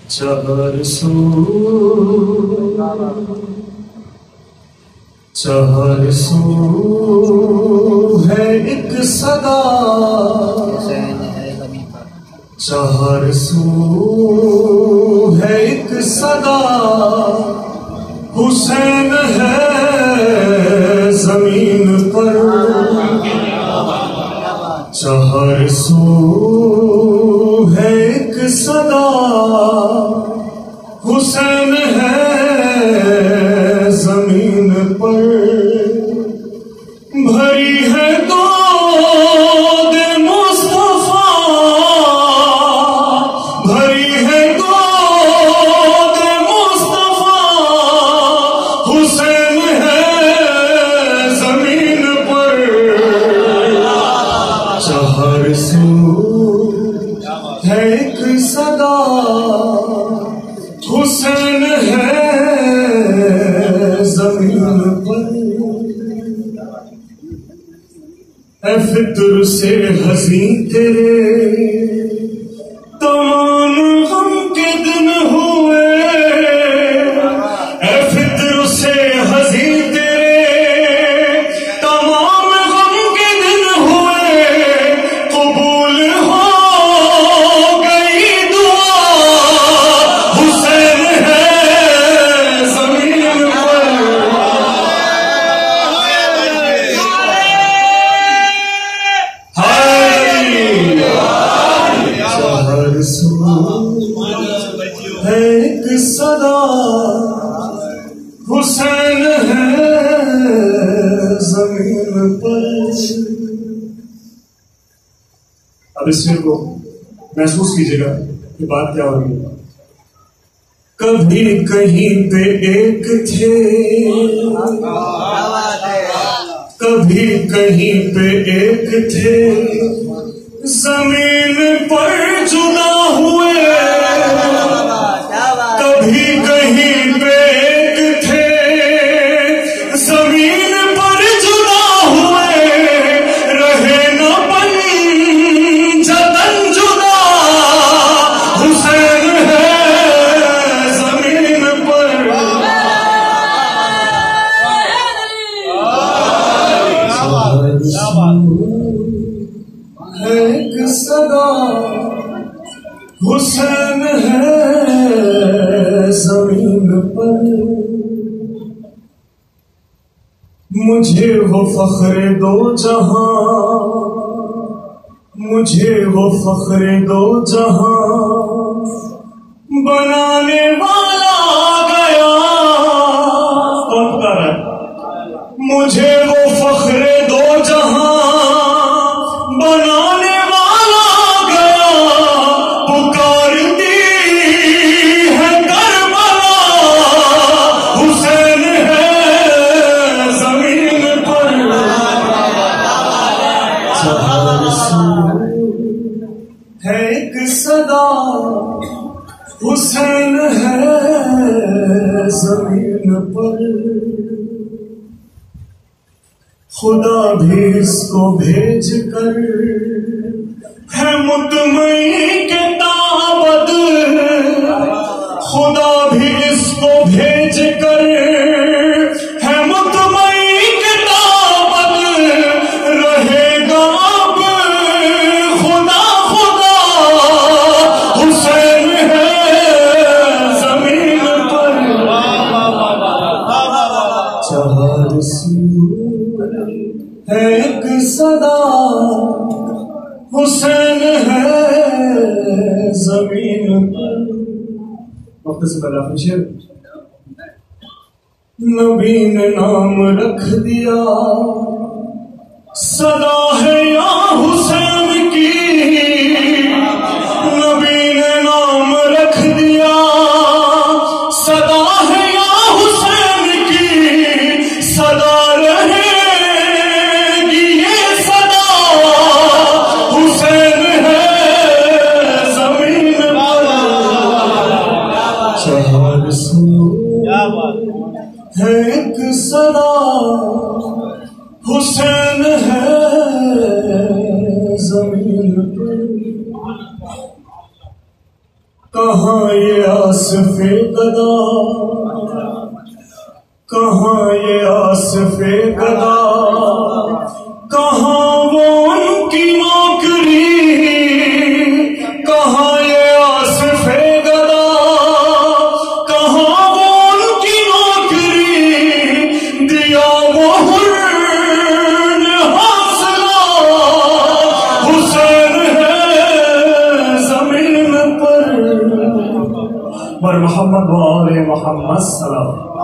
चार सू है एक सदा, चार सू है एक सदा, हुसैन है जमीन पर। चार सू है एक सदा, हुसैन है जमीन पर। भरी है गोद मुस्तफा, भरी है गोद मुस्तफा, हुसैन है जमीन पर। चार सू है एक सदा, हुसैन है जमीन पर। ऐ फित्र से हंसी तेरे तमाम गम के दिन हुए, ऐ फित्र से हंसी तेरे तमाम गम के दिन हुए। कबूल हो गई दुआ, हुसैन है जमीन पर। चार सू है एक सदा, हुसैन है जमीन पर। अब इस शेर को महसूस कीजिएगा कि बात क्या हो रही है। कभी कहीं पे एक थे, कभी कहीं पे एक थे, जमीन पर जुदा हुए। कभी कहीं पे एक थे, जमीन पर जुदा हुए। रहे न बन जतन जुदा, हुसैन है जमीन पर। है एक सदा, हुसैन है जमीन पर। मुझे वो फख्रे दो जहां, मुझे वो फख्रे दो जहां, बनाने वाला आ गया। मुझे वो फख्रे दो जहां, बनाने वाला आ गया। पुकारती है करबला, हुसैन है जमीन पर। चार सू है एक सदा, हुसैन है जमीन पर। खुदा भी इसको भेज कर है मुतमईन के ताबद, खुदा भी इसको भेज कर है मुतमईन के ताबद। रहेगा अब खुदा खुदा, हुसैन है जमीन पर। चार सू है एक सदा, हुसैन है जमीन पर। वक्त से पहले आपने शेर, नबी ने नाम रख दिया, सदा है या हुसैन की। नबी ने नाम रख दिया, सदा है या हुसैन की। सदा है एक सदा, हुसैन है जमीन कहाँ ये आसिफे गदा, कहाँ ये आसिफे गदा, कहाँ वो उनकी नौकरी, कहाँ ये आसिफे गदा, कहाँ वो उनकी नौकरी, दिया वो हुर्र हौसला हुसैन है जमीन पर। मोहम्मद वाले मोहम्मद सलाम।